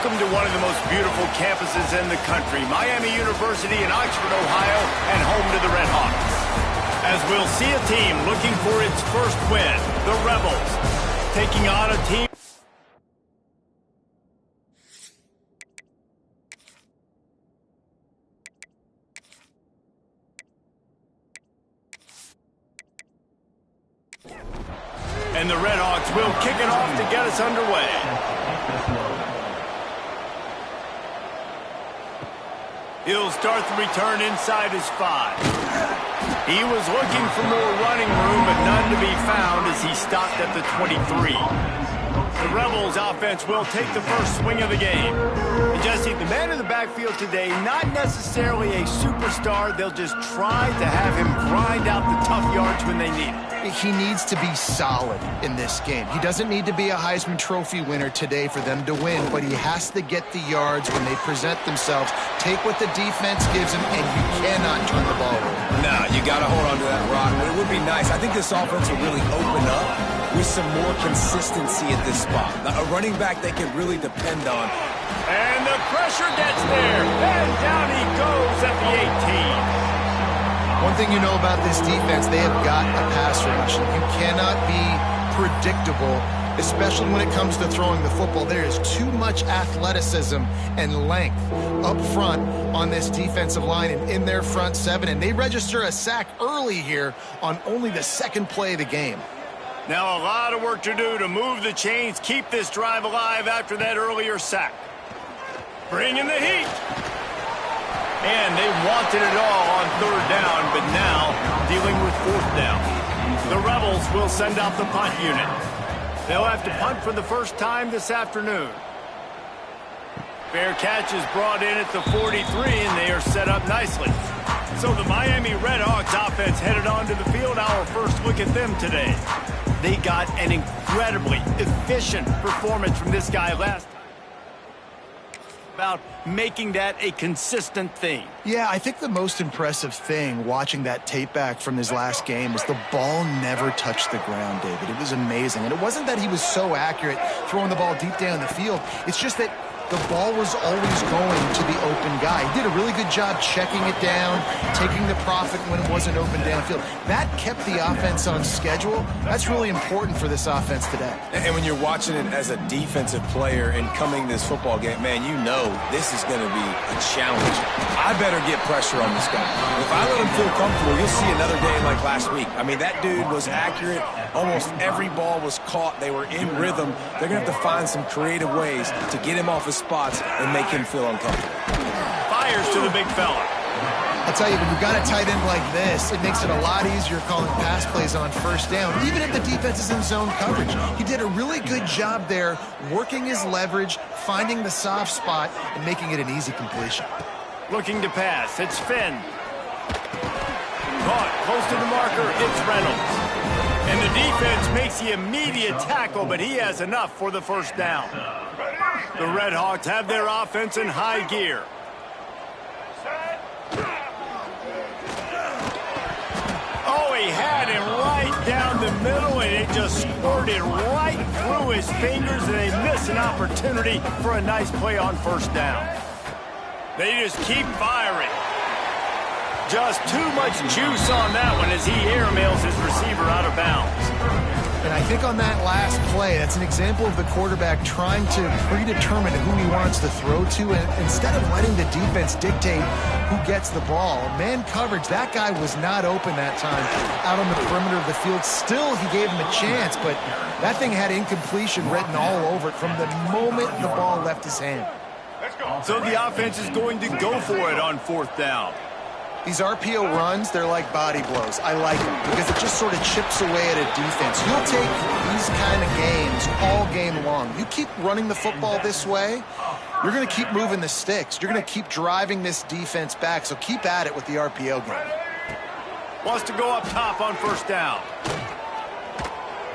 Welcome to one of the most beautiful campuses in the country, Miami University in Oxford, Ohio, and home to the Red Hawks. As we'll see a team looking for its first win, the Rebels, taking on a team. And the Red Hawks will kick it off to get us underway. He'll start the return inside his 5. He was looking for more running room, but none to be found as he stopped at the 23. The Rebels offense will take the first swing of the game. And Jesse, the man in the backfield today, not necessarily a superstar. They'll just try to have him grind out the tough yards when they need it. He needs to be solid in this game. He doesn't need to be a Heisman Trophy winner today for them to win, but he has to get the yards when they present themselves. Take what the defense gives him, and you cannot turn the ball over. No, you got to hold on to that rock, but it would be nice. I think this offense will really open up with some more consistency at this spot. A running back they can really depend on. And the pressure gets there, and down he goes at the 18. One thing you know about this defense, they have got a pass rush. You cannot be predictable, especially when it comes to throwing the football. There is too much athleticism and length up front on this defensive line and in their front 7. And they register a sack early here on only the second play of the game. Now a lot of work to do to move the chains, keep this drive alive after that earlier sack. Bring in the heat. And they wanted it all on 3rd down, but now dealing with 4th down. The Rebels will send out the punt unit. They'll have to punt for the first time this afternoon. Fair catch is brought in at the 43, and they are set up nicely. So the Miami Red Hawks offense headed onto the field. Our first look at them today. They got an incredibly efficient performance from this guy last time. About making that a consistent thing. Yeah, I think the most impressive thing watching that tape back from his last game was the ball never touched the ground, David. It was amazing. And it wasn't that he was so accurate throwing the ball deep down the field. It's just that the ball was always going to the open guy. He did a really good job checking it down, taking the profit when it wasn't open downfield. That kept the offense on schedule. That's really important for this offense today. And when you're watching it as a defensive player and coming this football game, man, you know this is going to be a challenge. I better get pressure on this guy. If I let him feel comfortable, you'll see another day like last week. I mean, that dude was accurate. Almost every ball was caught. They were in rhythm. They're going to have to find some creative ways to get him off his spots and make him feel uncomfortable. Fires to the big fella. I'll tell you, when you've got a tight end like this, it makes it a lot easier calling pass plays on 1st down, even if the defense is in zone coverage. He did a really good job there, working his leverage, finding the soft spot, and making it an easy completion. Looking to pass. It's Finn. Caught close to the marker. It's Reynolds. And the defense makes the immediate tackle, but he has enough for the 1st down. The Red Hawks have their offense in high gear. Oh, he had him right down the middle, and it just squirted right through his fingers, and they miss an opportunity for a nice play on 1st down. They just keep firing. Just too much juice on that one as he airmails his receiver out of bounds. And I think on that last play, that's an example of the quarterback trying to predetermine who he wants to throw to, and instead of letting the defense dictate who gets the ball. Man coverage, that guy was not open that time out on the perimeter of the field. Still, he gave him a chance, but that thing had incompletion written all over it from the moment the ball left his hand. So the offense is going to go for it on 4th down. These RPO runs, they're like body blows. I like them because it just sort of chips away at a defense. You'll take these kind of games all game long. You keep running the football this way, you're going to keep moving the sticks. You're going to keep driving this defense back, so keep at it with the RPO game. Wants to go up top on 1st down.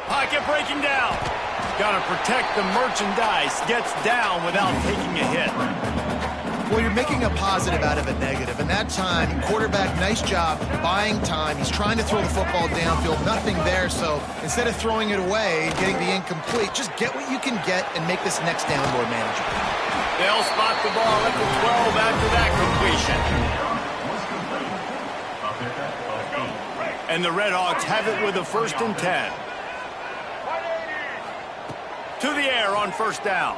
Pocket breaking down. Got to protect the merchandise. Gets down without taking a hit. Well, you're making a positive out of a negative. And that time, quarterback, nice job buying time. He's trying to throw the football downfield. Nothing there. So instead of throwing it away and getting the incomplete, just get what you can get and make this next down more manageable. They'll spot the ball at the 12 after that completion. And the Redhawks have it with a 1st and 10. To the air on 1st down.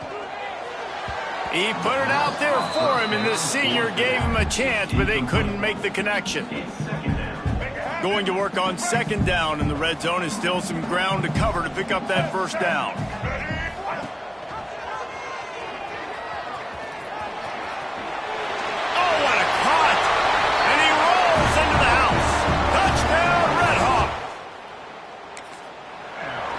He put it out there for him, and the senior gave him a chance, but they couldn't make the connection. Going to work on 2nd down, and the red zone is still some ground to cover to pick up that 1st down. Oh, what a cut! And he rolls into the house. Touchdown, Redhawk!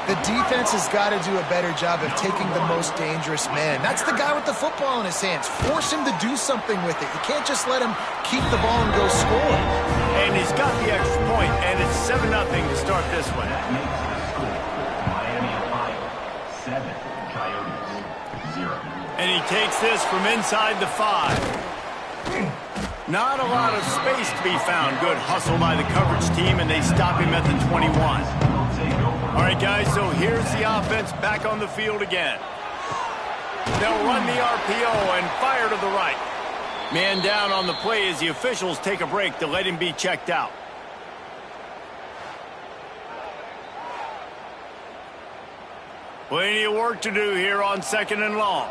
The defense has got to do a better job of taking the most dangerous man. That's the guy with the football in his hands. Force him to do something with it. You can't just let him keep the ball and go score. And he's got the extra point, and it's 7-0 to start this one. And he takes this from inside the 5. Not a lot of space to be found. Good hustle by the coverage team, and they stop him at the 21. All right, guys, so here's the offense back on the field again. They'll run the RPO and fire to the right. Man down on the play as the officials take a break to let him be checked out. Plenty of work to do here on 2nd and long.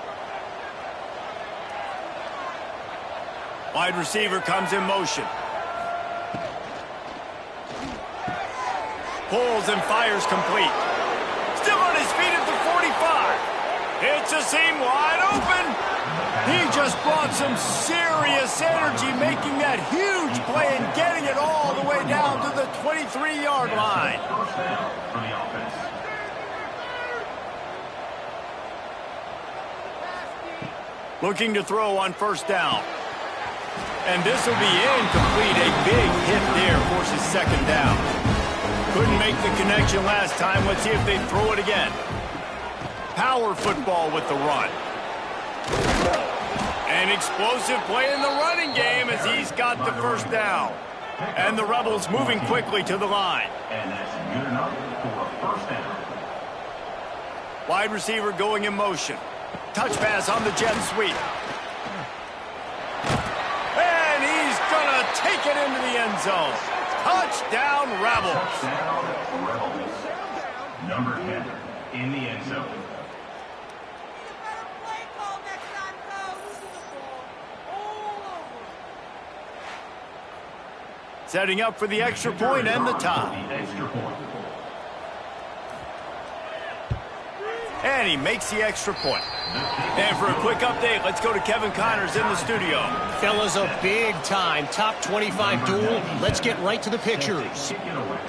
Wide receiver comes in motion. Pulls and fires complete. Still on his feet at the 45. It's a seam wide open. He just brought some serious energy making that huge play and getting it all the way down to the 23-yard line. Looking to throw on 1st down. And this will be incomplete. A big hit there forces 2nd down. Couldn't make the connection last time. Let's see if they throw it again. Power football with the run. An explosive play in the running game as he's got the 1st down. And the Rebels moving quickly to the line. And that's good enough for a 1st down. Wide receiver going in motion. Touch pass on the jet sweep. And he's going to take it into the end zone. Touchdown, Rebels. Number 10 in the end zone. Setting up for the extra point and the tie. And he makes the extra point. And for a quick update, let's go to Kevin Connors in the studio. Fellas, a big-time top 25 duel. Let's get right to the pictures.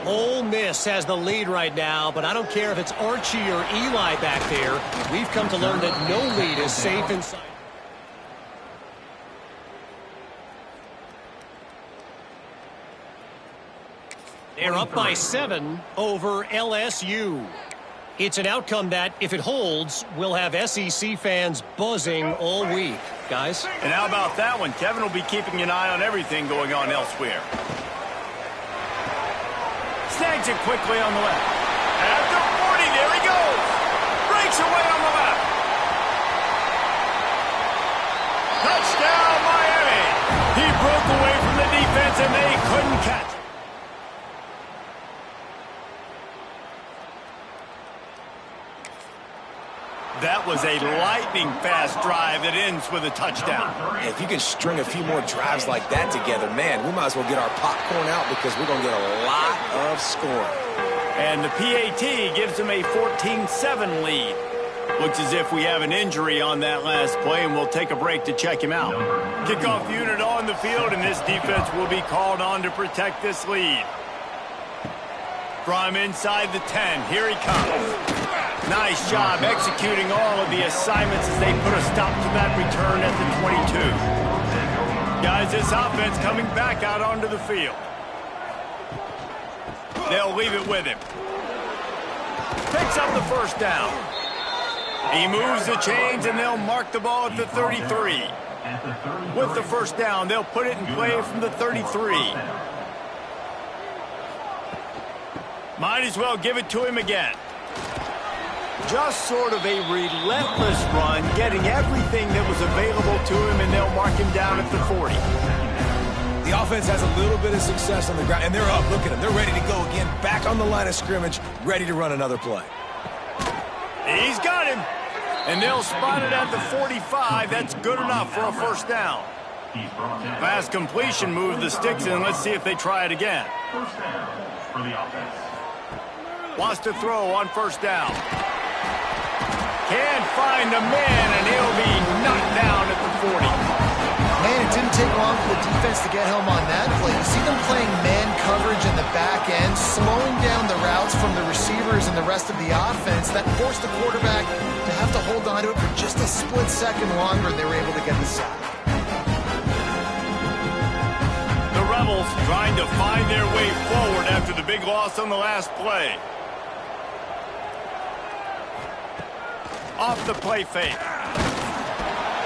Ole Miss has the lead right now, but I don't care if it's Archie or Eli back there. We've come to learn that no lead is safe inside. They're up by 7 over LSU. It's an outcome that, if it holds, will have SEC fans buzzing all week. Guys? And how about that one? Kevin will be keeping an eye on everything going on elsewhere. Snags it quickly on the left. At the 40, there he goes. Breaks away on the left. Touchdown, Miami. He broke away from the defense, and they couldn't catch it. That was a lightning-fast drive that ends with a touchdown. If you can string a few more drives like that together, man, we might as well get our popcorn out because we're going to get a lot of scoring. And the PAT gives them a 14-7 lead. Looks as if we have an injury on that last play, and we'll take a break to check him out. Kickoff unit on the field, and this defense will be called on to protect this lead. From inside the 10, here he comes. Nice job executing all of the assignments as they put a stop to that return at the 22. Guys, this offense coming back out onto the field. They'll leave it with him. Picks up the 1st down. He moves the chains, and they'll mark the ball at the 33. With the 1st down, they'll put it in play from the 33. Might as well give it to him again. Just sort of a relentless run, getting everything that was available to him, and they'll mark him down at the 40. The offense has a little bit of success on the ground, and they're up. Look at them. They're ready to go again, back on the line of scrimmage, ready to run another play. He's got him. And they'll spot it at the 45. That's good enough for a first down. Pass completion, move the sticks in. Let's see if they try it again. First down for the offense. Wants to throw on first down. Can't find a man, and he'll be knocked down at the 40. Man, it didn't take long for the defense to get home on that play. You see them playing man coverage in the back end, slowing down the routes from the receivers and the rest of the offense. That forced the quarterback to have to hold on to it for just a split second longer, and they were able to get the sack. The Rebels trying to find their way forward after the big loss on the last play. Off the play fake.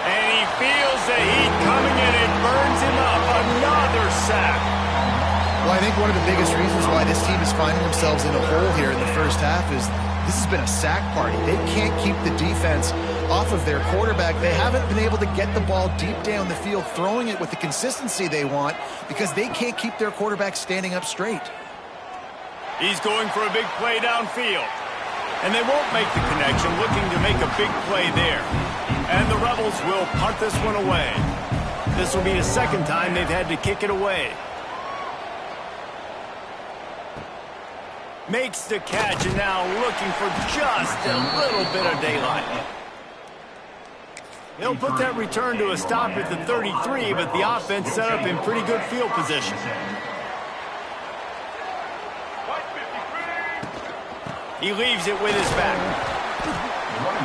And he feels the heat coming in. It burns him up. Another sack. Well, I think one of the biggest reasons why this team is finding themselves in a hole here in the first half is this has been a sack party. They can't keep the defense off of their quarterback. They haven't been able to get the ball deep down the field, throwing it with the consistency they want because they can't keep their quarterback standing up straight. He's going for a big play downfield. And they won't make the connection, looking to make a big play there. And the Rebels will punt this one away. This will be the second time they've had to kick it away. Makes the catch, and now looking for just a little bit of daylight. He'll put that return to a stop at the 33, but the offense set up in pretty good field position. He leaves it with his back.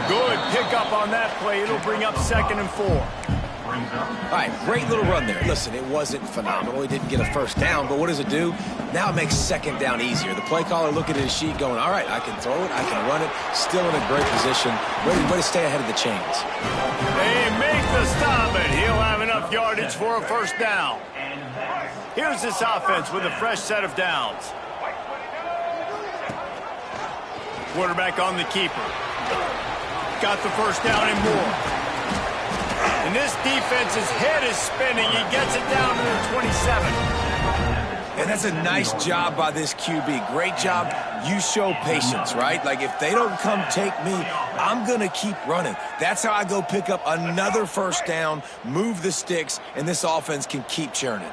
Good pickup on that play. It'll bring up 2nd and 4. All right, great little run there. Listen, it wasn't phenomenal. He didn't get a first down, but what does it do? Now it makes 2nd down easier. The play caller looking at his sheet going, all right, I can throw it, I can run it, still in a great position, ready to stay ahead of the chains. They make the stop, and he'll have enough yardage for a first down. Here's this offense with a fresh set of downs. Quarterback on the keeper. Got the first down and more. And this defense's head is spinning. He gets it down to the 27. And that's a nice job by this QB. Great job. You show patience, right? Like, if they don't come take me, I'm going to keep running. That's how I go pick up another first down, move the sticks, and this offense can keep churning.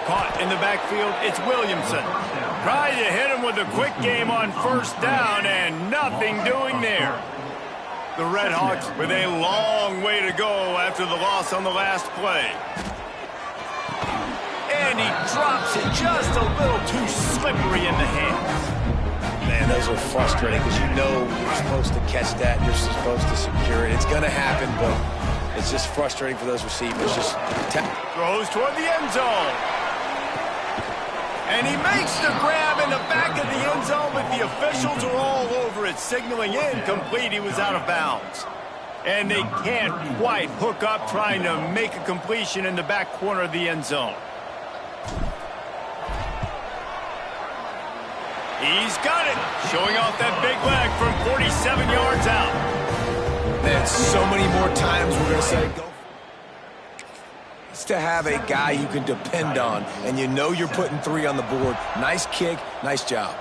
Caught in the backfield, it's Williamson. Trying to hit him with a quick game on first down, and nothing doing there. The Red Hawks with a long way to go after the loss on the last play. And he drops it just a little too slippery in the hands. Man, those are frustrating because you know you're supposed to catch that, you're supposed to secure it. It's going to happen, but it's just frustrating for those receivers. Throws toward the end zone. And he makes the grab in the back of the end zone, but the officials are all over it, signaling incomplete. He was out of bounds. And they can't quite hook up trying to make a completion in the back corner of the end zone. He's got it, showing off that big leg from 47 yards out. Man, so many more times we're going to say go. It's to have a guy you can depend on, and you know you're putting 3 on the board. Nice kick, nice job.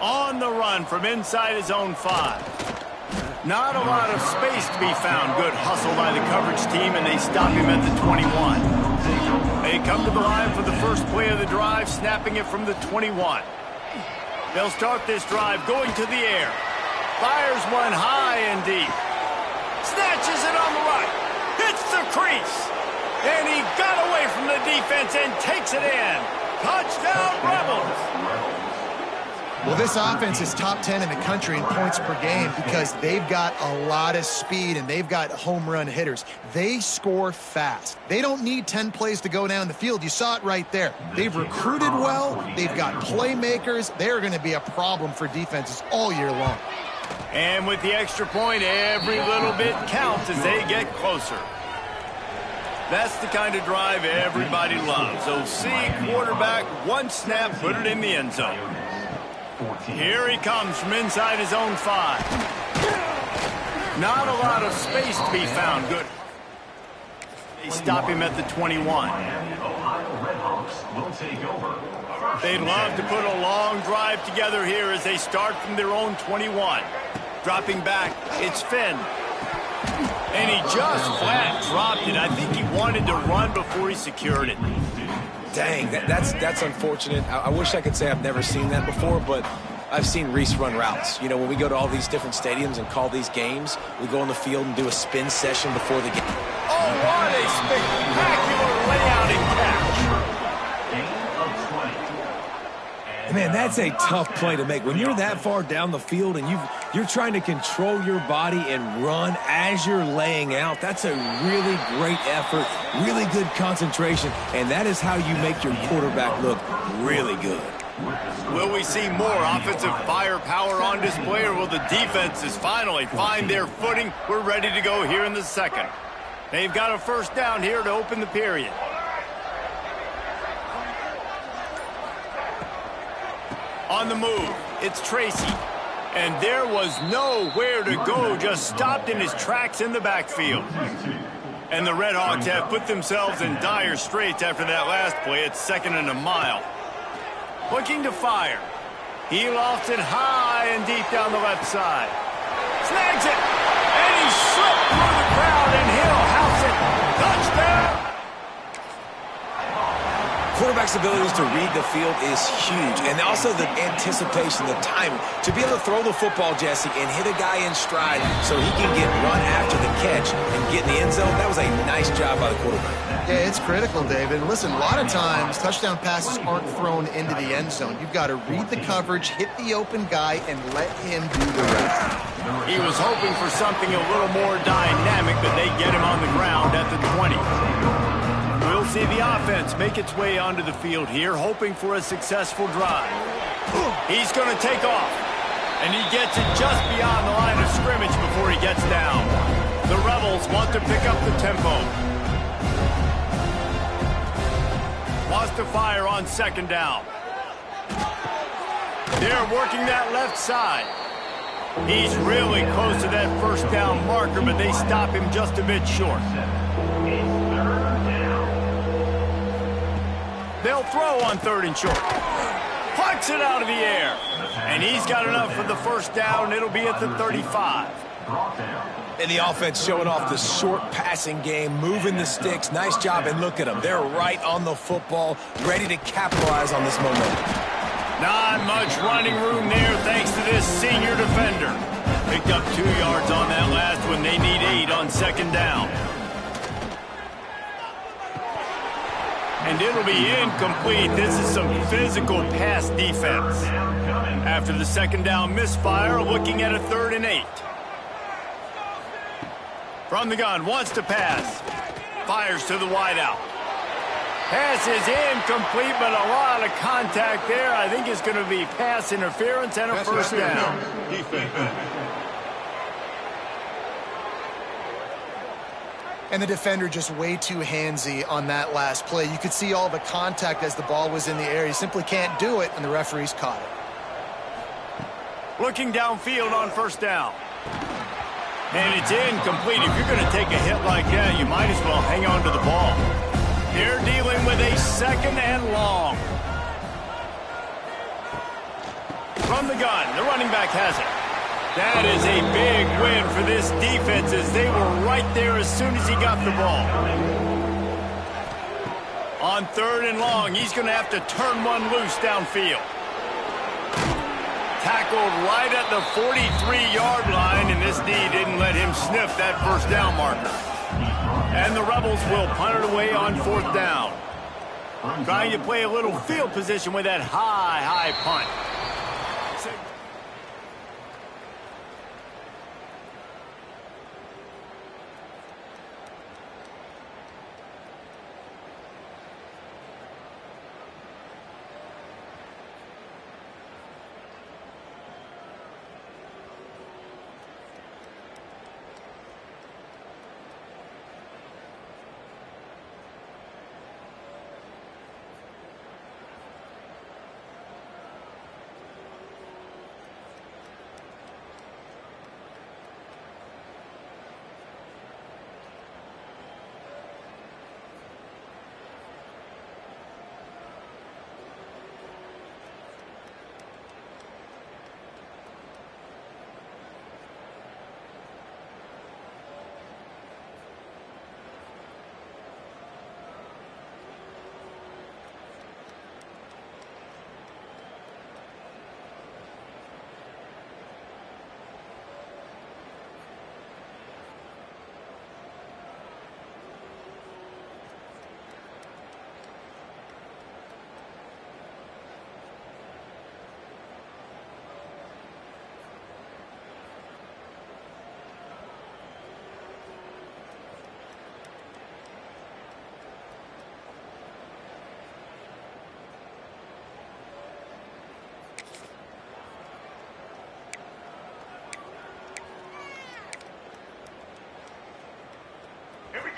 On the run from inside his own 5. Not a lot of space to be found. Good hustle by the coverage team, and they stop him at the 21. They come to the line for the first play of the drive, snapping it from the 21. They'll start this drive going to the air. Fires one high and deep. Snatches it on the right. Hits the crease. And he got away from the defense and takes it in. Touchdown, Rebels. Well, this offense is top 10 in the country in points per game because they've got a lot of speed and they've got home run hitters. They score fast. They don't need 10 plays to go down the field. You saw it right there. They've recruited well. They've got playmakers. They're going to be a problem for defenses all year long. And with the extra point, every little bit counts as they get closer. That's the kind of drive everybody loves. OC, quarterback, one snap, put it in the end zone. Here he comes from inside his own 5. Not a lot of space to be found. Good. They stop him at the 21. They'd love to put a long drive together here as they start from their own 21. Dropping back, it's Finn. And he just flat dropped it. I think he wanted to run before he secured it. Dang, that's unfortunate. I wish I could say I've never seen that before, but I've seen Reese run routes. You know, when we go to all these different stadiums and call these games, we go on the field and do a spin session before the game. Oh, what a spectacular layout and catch. Man, that's a tough play to make. When you're that far down the field and you're trying to control your body and run as you're laying out, that's a really great effort, really good concentration, and that is how you make your quarterback look really good. Will we see more offensive firepower on display, or will the defenses finally find their footing? We're ready to go here in the second. They've got a first down here to open the period. On the move, it's Tracy. And there was nowhere to go, just stopped in his tracks in the backfield. And the Red Hawks have put themselves in dire straits after that last play. It's 2nd and a mile. Looking to fire. He lofts it high and deep down the left side. Snags it! And he slipped through the crowd, and he'll house it. Touchdown! Quarterback's abilities to read the field is huge, and also the anticipation, the timing. To be able to throw the football, Jesse, and hit a guy in stride so he can get run after the catch and get in the end zone, that was a nice job by the quarterback. Yeah, it's critical, David. Listen, a lot of times touchdown passes aren't thrown into the end zone. You've got to read the coverage, hit the open guy, and let him do the rest. He was hoping for something a little more dynamic, but they get him on the ground at the 20. We'll see the offense make its way onto the field here, hoping for a successful drive. He's going to take off, and he gets it just beyond the line of scrimmage before he gets down. The Rebels want to pick up the tempo. Wants to fire on 2nd down. They're working that left side. He's really close to that first down marker, but they stop him just a bit short. They'll throw on 3rd and short. Plucks it out of the air. And he's got enough for the first down. It'll be at the 35. And the offense showing off the short passing game, moving the sticks. Nice job, and look at them. They're right on the football, ready to capitalize on this momentum. Not much running room there thanks to this senior defender. Picked up 2 yards on that last one. They need 8 on 2nd down. And it'll be incomplete. This is some physical pass defense. After the 2nd down misfire, looking at a 3rd and 8. From the gun, wants to pass. Fires to the wideout. Pass is incomplete, but a lot of contact there. I think it's going to be pass interference and a first down. And the defender just way too handsy on that last play. You could see all the contact as the ball was in the air. He simply can't do it, and the referees caught it. Looking downfield on 1st down. And it's incomplete. If you're going to take a hit like that, you might as well hang on to the ball. They're dealing with a 2nd and long. From the gun, the running back has it. That is a big win for this defense as they were right there as soon as he got the ball. On 3rd and long, he's going to have to turn one loose downfield. Tackled right at the 43-yard line, and this D didn't let him sniff that first down marker. And the Rebels will punt it away on 4th down. Trying to play a little field position with that high punt.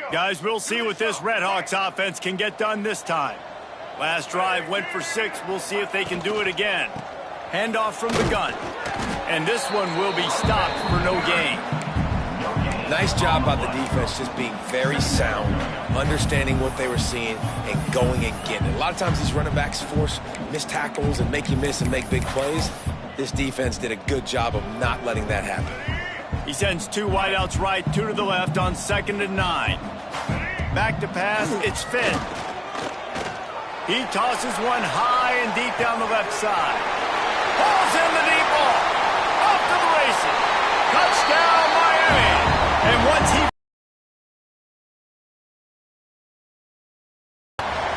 Guys, we'll see what this Redhawks offense can get done this time. Last drive went for 6. We'll see if they can do it again. Handoff from the gun. And this one will be stopped for no gain. Nice job by the defense, just being very sound, understanding what they were seeing, and going and getting it. A lot of times these running backs force missed tackles and make you miss and make big plays. This defense did a good job of not letting that happen. He sends 2 wideouts right, 2 to the left on 2nd and 9. Back to pass, it's Finn. He tosses one high and deep down the left side. Pulls in the deep ball. Off to the races. Touchdown, Miami. And once he...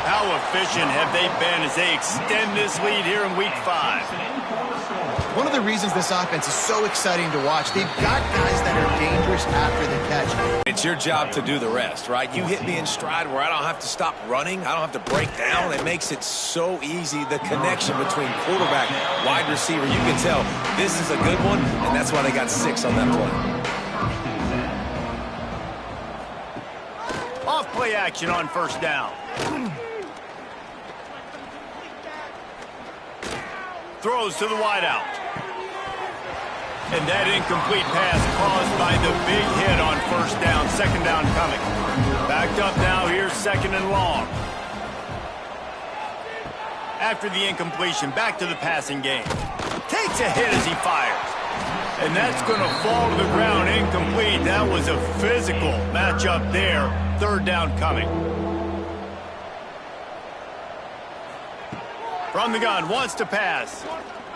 How efficient have they been as they extend this lead here in Week 5? One of the reasons this offense is so exciting to watch, they've got guys that are dangerous after the catch. It's your job to do the rest, right? You hit me in stride where I don't have to stop running. I don't have to break down. It makes it so easy. The connection between quarterback, wide receiver, you can tell this is a good one, and that's why they got 6 on that play. Off play action on 1st down. Throws to the wideout. And that incomplete pass caused by the big hit on 1st down. 2nd down coming. Backed up now. Here's 2nd and long. After the incompletion, back to the passing game. Takes a hit as he fires. And that's going to fall to the ground incomplete. That was a physical matchup there. 3rd down coming. From the gun, wants to pass.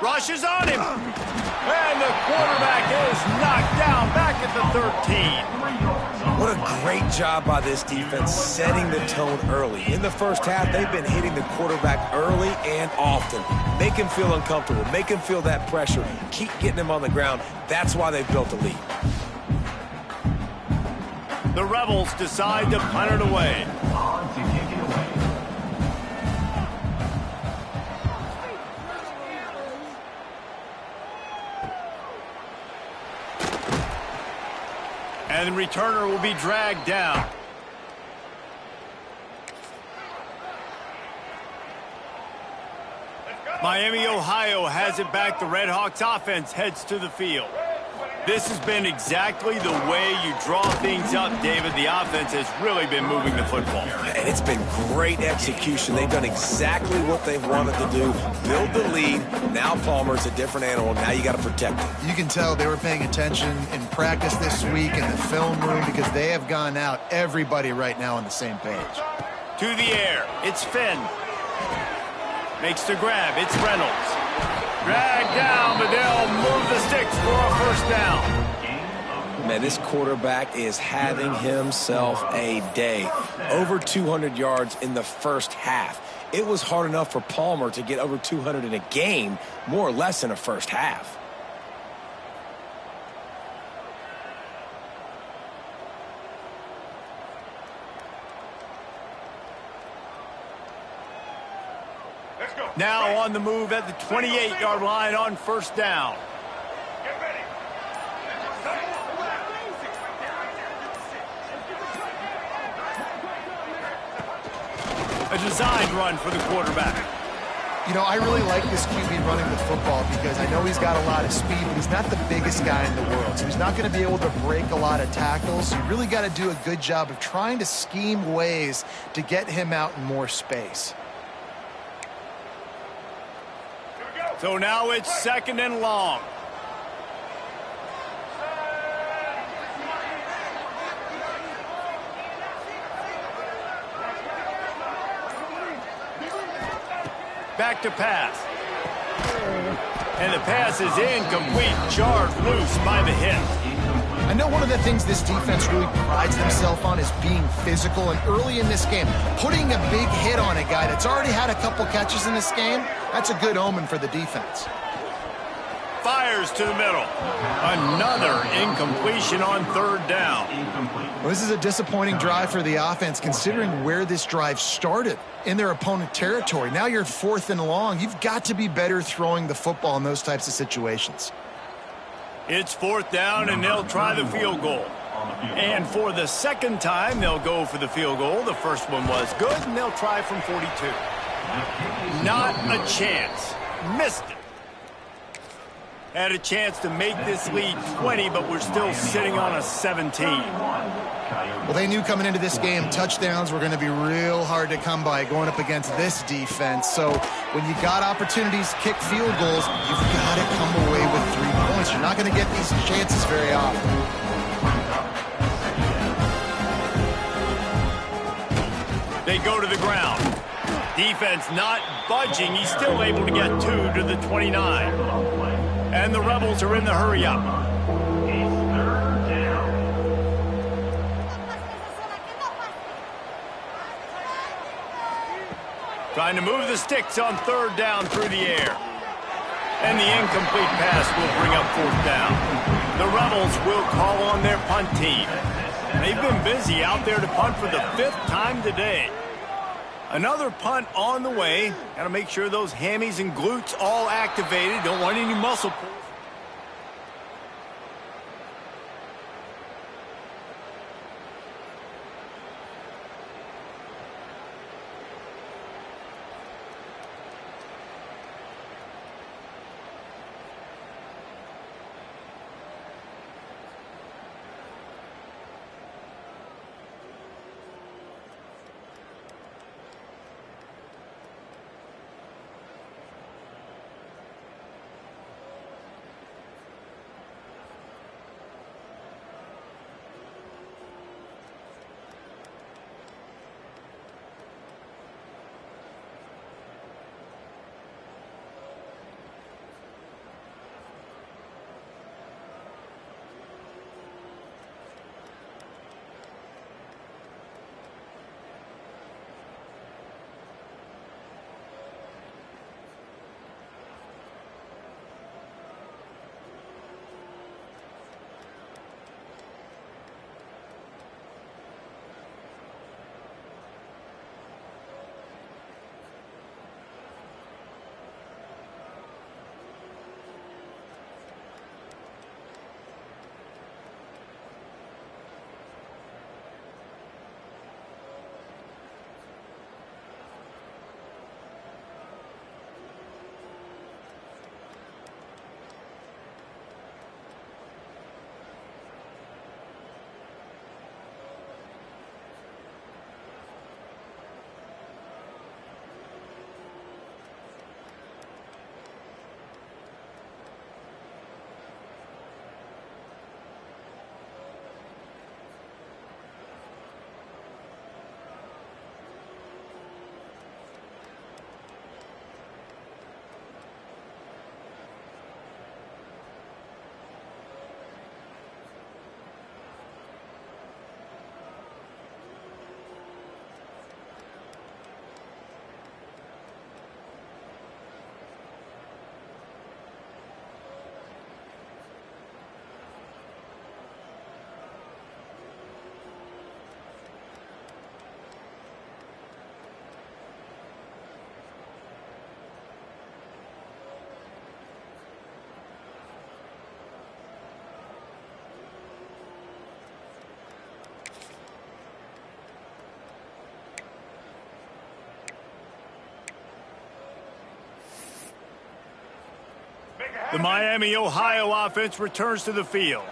Rushes on him. And the quarterback is knocked down back at the 13. What a great job by this defense setting the tone early. In the first half, they've been hitting the quarterback early and often. Make him feel uncomfortable. Make him feel that pressure. Keep getting him on the ground. That's why they've built a lead. The Rebels decide to punt it away. And the returner will be dragged down. Miami, Ohio has it back. The Redhawks offense heads to the field. This has been exactly the way you draw things up, David. The offense has really been moving the football. And it's been great execution. They've done exactly what they've wanted to do. Build the lead. Now Palmer's a different animal. Now you got to protect him. You can tell they were paying attention in practice this week in the film room because they have gone out, everybody right now on the same page. To the air. It's Finn. Makes the grab. It's Reynolds. Drag down, but they'll move the sticks for a 1st down. Man, this quarterback is having himself a day. Over 200 yards in the first half. It was hard enough for Palmer to get over 200 in a game, more or less in a first half. Now on the move at the 28-yard line on 1st down. A designed run for the quarterback. You know, I really like this QB running the football because I know he's got a lot of speed, but he's not the biggest guy in the world. So he's not going to be able to break a lot of tackles. You really got to do a good job of trying to scheme ways to get him out in more space. So now it's 2nd and long. Back to pass. And the pass is incomplete. Jarred loose by the hit. I know one of the things this defense really prides themselves on is being physical, and early in this game, putting a big hit on a guy that's already had a couple catches in this game, that's a good omen for the defense. Fires to the middle. Another incompletion on 3rd down. Well, this is a disappointing drive for the offense considering where this drive started in their opponent territory. Now you're 4th and long. You've got to be better throwing the football in those types of situations. It's 4th down, and they'll try the field goal. And for the second time, they'll go for the field goal. The first one was good, and they'll try from 42. Not a chance. Missed it. Had a chance to make this lead 20, but we're still sitting on a 17. Well, they knew coming into this game, touchdowns were going to be real hard to come by going up against this defense. So when you got opportunities to kick field goals, you've got to come away with 3 points. You're not going to get these chances very often. They go to the ground. Defense not budging. He's still able to get 2 to the 29. And the Rebels are in the hurry-up. Trying to move the sticks on 3rd down through the air. And the incomplete pass will bring up 4th down. The Rebels will call on their punt team. They've been busy out there to punt for the 5th time today. Another punt on the way. Got to make sure those hammies and glutes all activated. Don't want any muscle pulls. The Miami, Ohio offense returns to the field.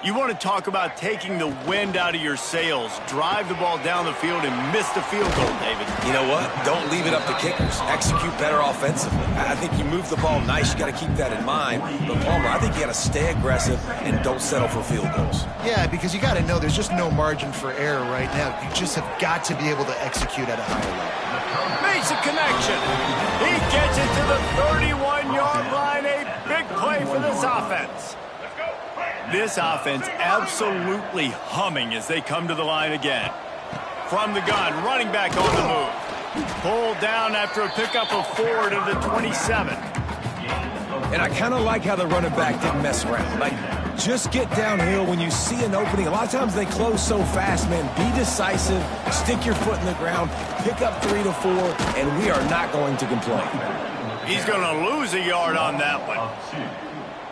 You want to talk about taking the wind out of your sails. Drive the ball down the field and miss the field goal, David. You know what? Don't leave it up to kickers. Execute better offensively. I think you move the ball nice. You got to keep that in mind. But, Palmer, I think you got to stay aggressive and don't settle for field goals. Yeah, because you got to know there's just no margin for error right now. You just have got to be able to execute at a higher level. Makes a connection. He gets it to the 31-yard line. A big play for this offense. This offense absolutely humming as they come to the line again. From the gun, running back on the move. Pulled down after a pickup of 4 to the 27. And I kind of like how the running back didn't mess around. Like, just get downhill when you see an opening. A lot of times they close so fast, man. Be decisive, stick your foot in the ground, pick up 3 to 4, and we are not going to complain. He's going to lose a yard on that one.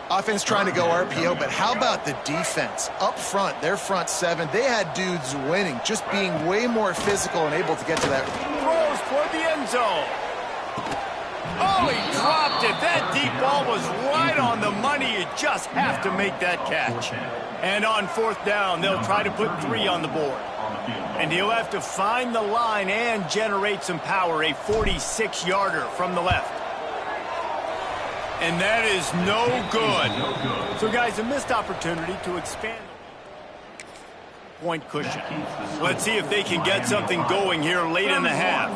Offense trying to go RPO, but how about the defense? Up front, their front seven, they had dudes winning, just being way more physical and able to get to that. Throws toward the end zone. Oh, he dropped it. That deep ball was right on the money. You just have to make that catch. And on fourth down, they'll try to put 3 on the board. And he'll have to find the line and generate some power, a 46-yarder from the left. And that is no good. So, guys, a missed opportunity to expand point cushion. Let's see if they can get something going here late in the half.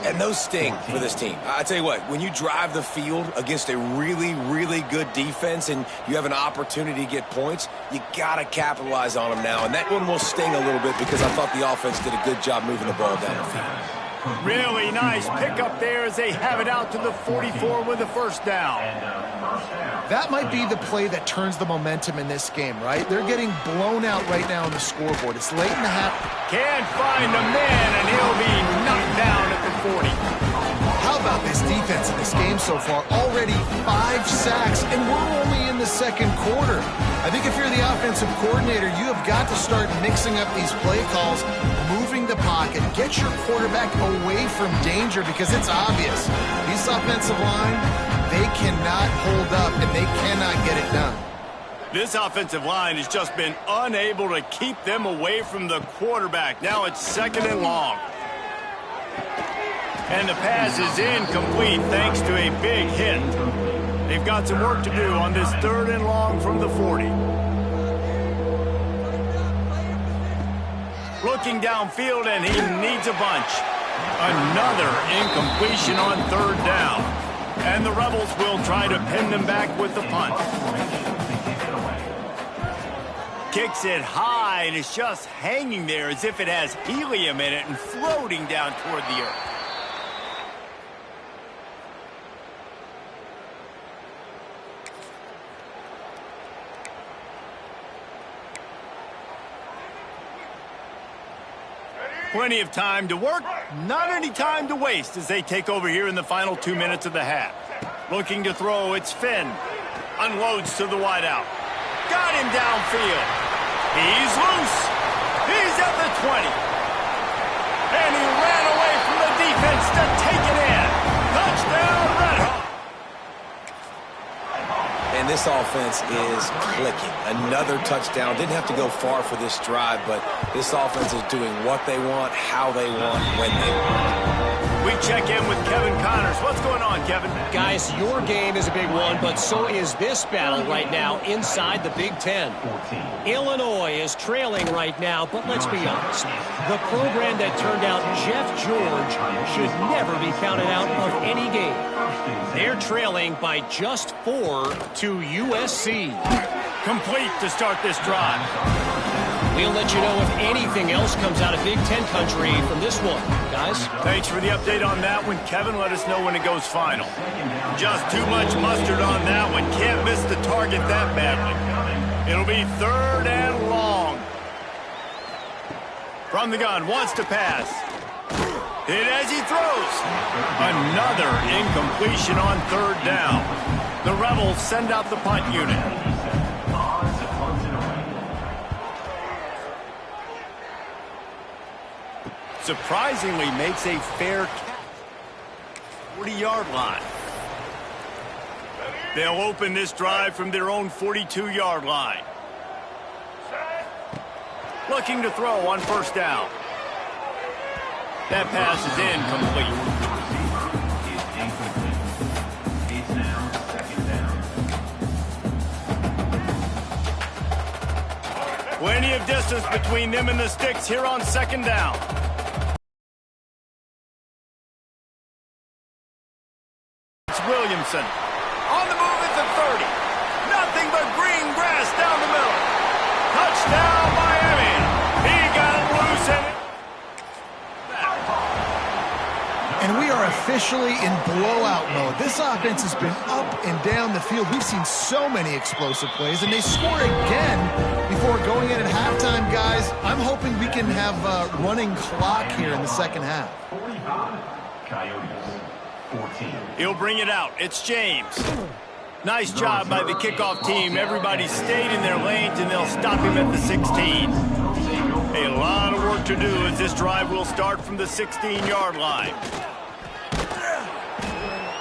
And those sting for this team. I tell you what, when you drive the field against a really, really good defense and you have an opportunity to get points, you got to capitalize on them now. And that one will sting a little bit because I thought the offense did a good job moving the ball down the field. Really nice pickup there as they have it out to the 44 with a first down. That might be the play that turns the momentum in this game, right? They're getting blown out right now on the scoreboard. It's late in the half. Can't find the man, and he'll be knocked down at the 40. How about this defense in this game so far? Already 5 sacks, and we're only in the second quarter. I think if you're the offensive coordinator, you have got to start mixing up these play calls, moving the pocket, get your quarterback away from danger because it's obvious. This offensive line, they cannot hold up, and they cannot get it done. This offensive line has just been unable to keep them away from the quarterback. Now it's 2nd and long. And the pass is incomplete thanks to a big hit. They've got some work to do on this 3rd and long from the 40. Looking downfield, and he needs a bunch. Another incompletion on 3rd down. And the Rebels will try to pin them back with the punt. Kicks it high, and it's just hanging there as if it has helium in it and floating down toward the earth. Plenty of time to work, not any time to waste as they take over here in the final 2 minutes of the half. Looking to throw, it's Finn. Unloads to the wideout. Got him downfield. He's loose. He's at the 20. And he ran away from the defense to take it in. Touchdown, Red Hawks. And this offense is clicking. Another touchdown. Didn't have to go far for this drive, but this offense is doing what they want, how they want, when they want. We check in with Kevin Connors. What's going on, Kevin? Guys, your game is a big one, but so is this battle right now inside the Big Ten. Illinois is trailing right now, but let's be honest. The program that turned out Jeff George should never be counted out of any game. They're trailing by just 4 to USC. Complete to start this drive. We'll let you know if anything else comes out of Big Ten country from this one, guys. Thanks for the update on that one, Kevin. Let us know when it goes final. Just too much mustard on that one. Can't miss the target that badly. It'll be 3rd and long. From the gun, wants to pass. Hit as he throws. Another incompletion on 3rd down. The Rebels send out the punt unit. Surprisingly makes a fair catch. 40-yard line. They'll open this drive from their own 42-yard line. Looking to throw on 1st down. That pass is incomplete. Plenty of distance between them and the sticks here on 2nd down. Williamson. On the move at the 30. Nothing but green grass down the middle. Touchdown, Miami. He got it loose And we are officially in blowout mode. This offense has been up and down the field. We've seen so many explosive plays, and they score again before going in at halftime, guys. I'm hoping we can have a running clock here in the second half. 45, Coyotes. 14. He'll bring it out. It's James. Nice job by the kickoff team. Everybody stayed in their lanes, and they'll stop him at the 16. A lot of work to do as this drive will start from the 16-yard line.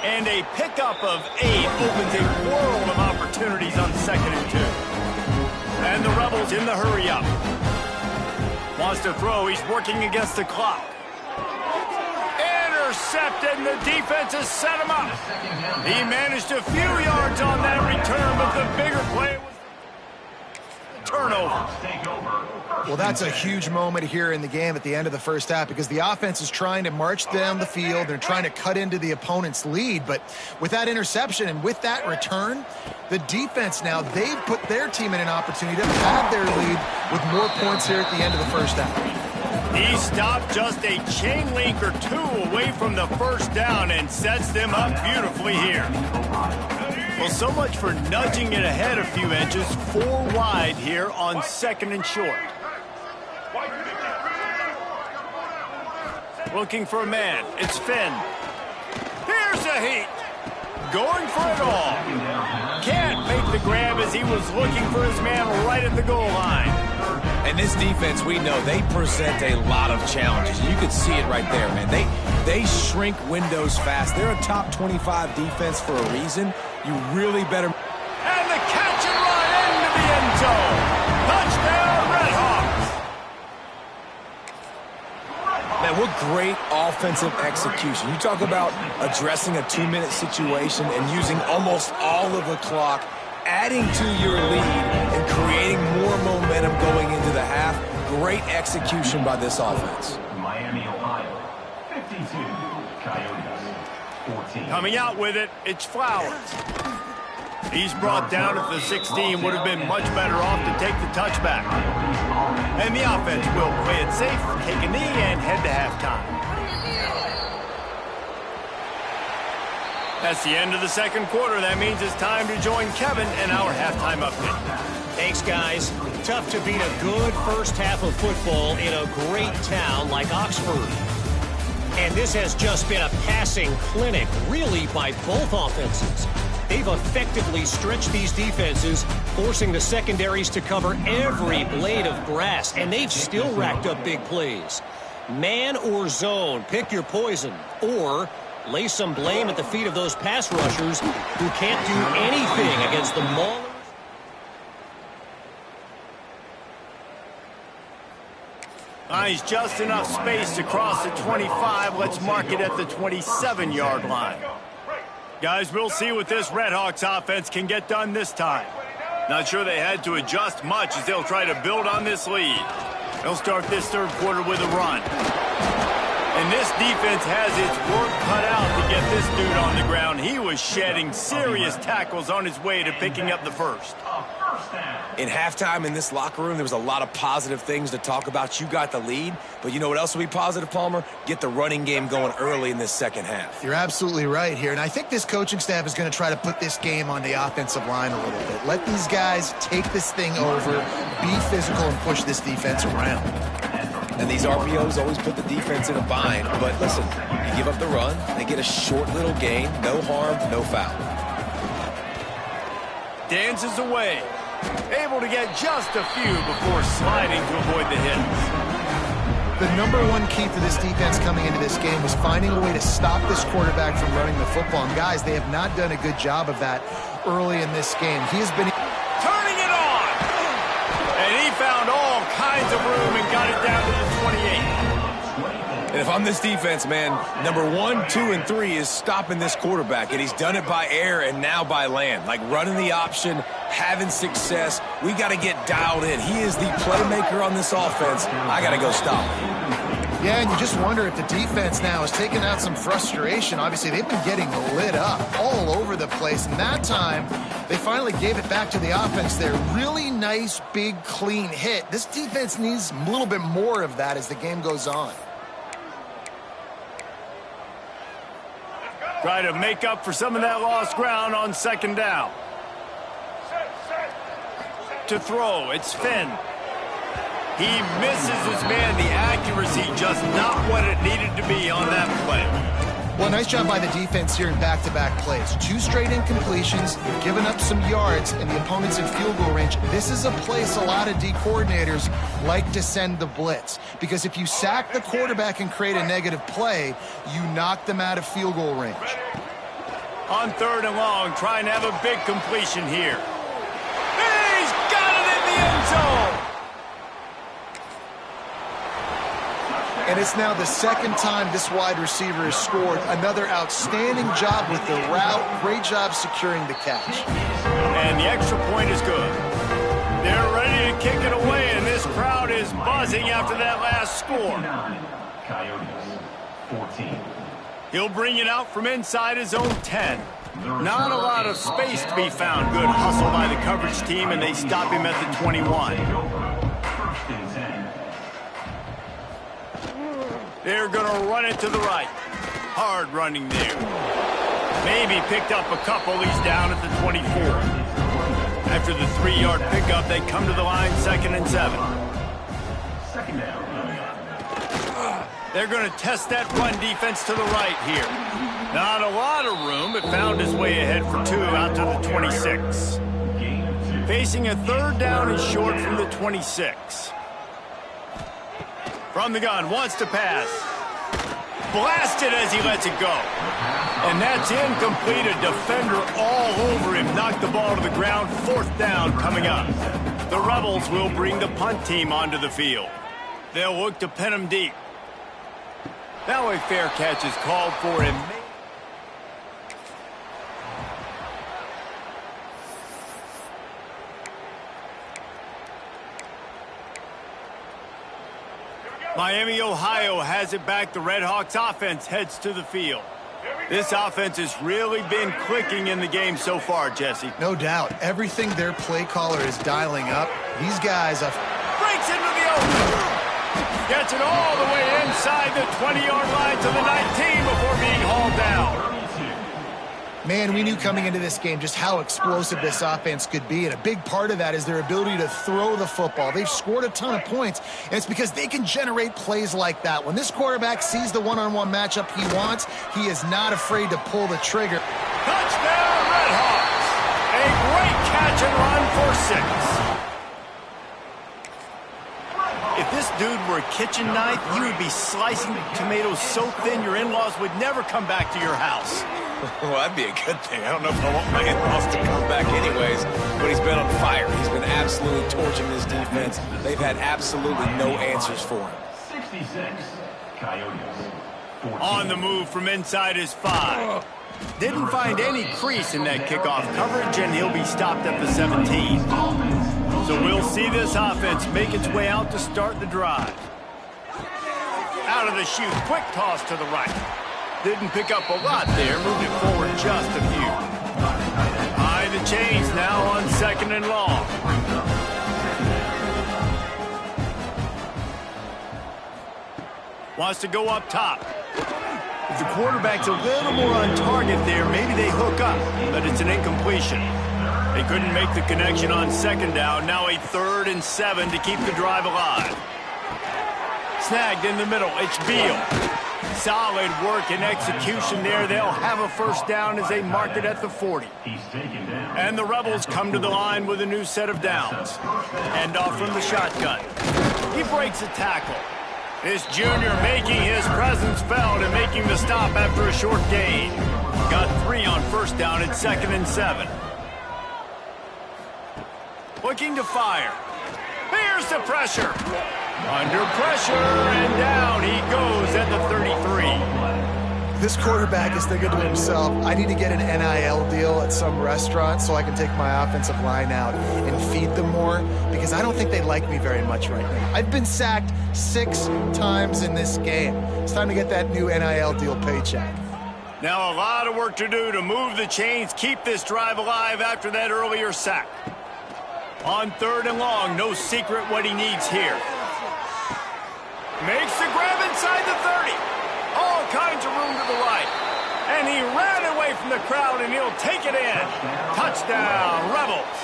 And a pickup of 8 opens a world of opportunities on 2nd and 2. And the Rebels in the hurry-up. Wants to throw. He's working against the clock. Intercepted, and the defense has set him up. He managed a few yards on that return, but the bigger play was turnover. Well, that's a huge moment here in the game at the end of the first half because the offense is trying to march down the field. They're trying to cut into the opponent's lead, but with that interception and with that return, the defense now, they've put their team in an opportunity to pad their lead with more points here at the end of the first half. He stopped just a chain link or 2 away from the first down and sets them up beautifully here. Well, so much for nudging it ahead a few inches. 4 wide here on 2nd and short. Looking for a man. It's Finn. Here's a heat. Going for it all. Can't make the grab as he was looking for his man right at the goal line. And this defense, we know, they present a lot of challenges. You can see it right there, man. They shrink windows fast. They're a top 25 defense for a reason. You really better. And the catch and run into the end zone. Touchdown, Redhawks. Man, what great offensive execution. You talk about addressing a 2-minute situation and using almost all of the clock, adding to your lead and creating more momentum going into the half. Great execution by this offense. Miami, Ohio, 52, Coyotes, 14. Coming out with it, it's Flowers. He's brought down at the 16. Would have been much better off to take the touchback. And the offense will play it safe, take a knee, and head to halftime. That's the end of the second quarter. That means it's time to join Kevin in our halftime update. Thanks, guys. Tough to beat a good first half of football in a great town like Oxford. And this has just been a passing clinic, really, by both offenses. They've effectively stretched these defenses, forcing the secondaries to cover every blade of grass, and they've still racked up big plays. Man or zone, pick your poison, or lay some blame at the feet of those pass rushers who can't do anything against the maulers. He's just enough space to cross the 25. Let's mark it at the 27-yard line. Guys, we'll see what this Redhawks offense can get done this time. Not sure they had to adjust much as they'll try to build on this lead. They'll start this third quarter with a run. And this defense has its work cut out to get this dude on the ground. He was shedding serious tackles on his way to picking up the first. In halftime in this locker room, there was a lot of positive things to talk about. You got the lead, but you know what else will be positive, Palmer? Get the running game going early in this second half. You're absolutely right here, and I think this coaching staff is going to try to put this game on the offensive line a little bit. Let these guys take this thing over, be physical, and push this defense around. And these RPOs always put the defense in a bind, but listen, you give up the run, they get a short little gain, no harm, no foul. Dances away. Able to get just a few before sliding to avoid the hits. The number one key for this defense coming into this game was finding a way to stop this quarterback from running the football. And guys, they have not done a good job of that early in this game. He has been turning it on. And he found all kinds of room and got it down to the 28. And if I'm this defense, man, number 1, 2, and 3 is stopping this quarterback. And he's done it by air and now by land. Like running the option, having success. We got to get dialed in. He is the playmaker on this offense. I got to go stop him. Yeah, and you just wonder if the defense now is taking out some frustration. Obviously, they've been getting lit up all over the place. And that time, they finally gave it back to the offense there. Really nice, big, clean hit. This defense needs a little bit more of that as the game goes on. Try to make up for some of that lost ground on second down. To throw, it's Finn. He misses his man. The accuracy just not what it needed to be on that play. Well, nice job by the defense here in back-to-back plays. 2 straight incompletions, they've given up some yards, and the opponent's in field goal range. This is a place a lot of D coordinators like to send the blitz, because if you sack the quarterback and create a negative play, you knock them out of field goal range. On 3rd and long, trying to have a big completion here. He's got it in the end zone! And it's now the 2nd time this wide receiver has scored. Another outstanding job with the route. Great job securing the catch. And the extra point is good. They're ready to kick it away, and this crowd is buzzing after that last score. Coyotes, 14. He'll bring it out from inside his own 10. Not a lot of space to be found. Good hustle by the coverage team, and they stop him at the 21. First and 10. They're going to run it to the right. Hard running there. Maybe picked up a couple. He's down at the 24. After the 3-yard pickup, they come to the line 2nd and 7. Second down. They're going to test that run defense to the right here. Not a lot of room, but found his way ahead for 2 out to the 26. Facing a 3rd down and short from the 26. From the gun, wants to pass. Blasted as he lets it go. And that's incomplete. A defender all over him. Knocked the ball to the ground. 4th down coming up. The Rebels will bring the punt team onto the field. They'll look to pin him deep. That way fair catch is called for him. Miami, Ohio has it back. The Red Hawks offense heads to the field. This offense has really been clicking in the game so far, Jesse. No doubt. Everything their play caller is dialing up, these guys are... Breaks into the open. Gets it all the way inside the 20-yard line to the 19 before being hauled down. Man, we knew coming into this game just how explosive this offense could be, and a big part of that is their ability to throw the football. They've scored a ton of points, and it's because they can generate plays like that. When this quarterback sees the one-on-one matchup he wants, he is not afraid to pull the trigger. Touchdown, Red Hawks! A great catch and run for 6. If this dude were a kitchen knife, you would be slicing tomatoes so thin your in-laws would never come back to your house. Well, that'd be a good thing. I don't know if I want my in-laws to come back anyways, but he's been on fire. He's been absolutely torching this defense. They've had absolutely no answers for him. 66. Coyotes, 14. On the move from inside his 5. Didn't find any crease in that kickoff coverage, and he'll be stopped at the 17. So we'll see this offense make its way out to start the drive. Out of the chute, quick toss to the right. Didn't pick up a lot there, moved it forward just a few. High the chains now on 2nd and long. Wants to go up top. If the quarterback's a little more on target there, maybe they hook up, but it's an incompletion. They couldn't make the connection on 2nd down. Now a 3rd and 7 to keep the drive alive. Snagged in the middle. It's Beal. Solid work and execution there. They'll have a 1st down as they mark it at the 40. And the Rebels come to the line with a new set of downs. Hand off from the shotgun. He breaks a tackle. This junior making his presence felt and making the stop after a short gain. Got 3 on 1st down at 2nd and 7. Looking to fire. Here's the pressure. Under pressure, and down he goes at the 33. This quarterback is thinking to himself, I need to get an NIL deal at some restaurant so I can take my offensive line out and feed them more, because I don't think they like me very much right now. I've been sacked 6 times in this game. It's time to get that new NIL deal paycheck. Now a lot of work to do to move the chains, keep this drive alive after that earlier sack. On 3rd and long, no secret what he needs here. Makes the grab inside the 30. All kinds of room to the right. And he ran away from the crowd, and he'll take it in. Touchdown, Rebels.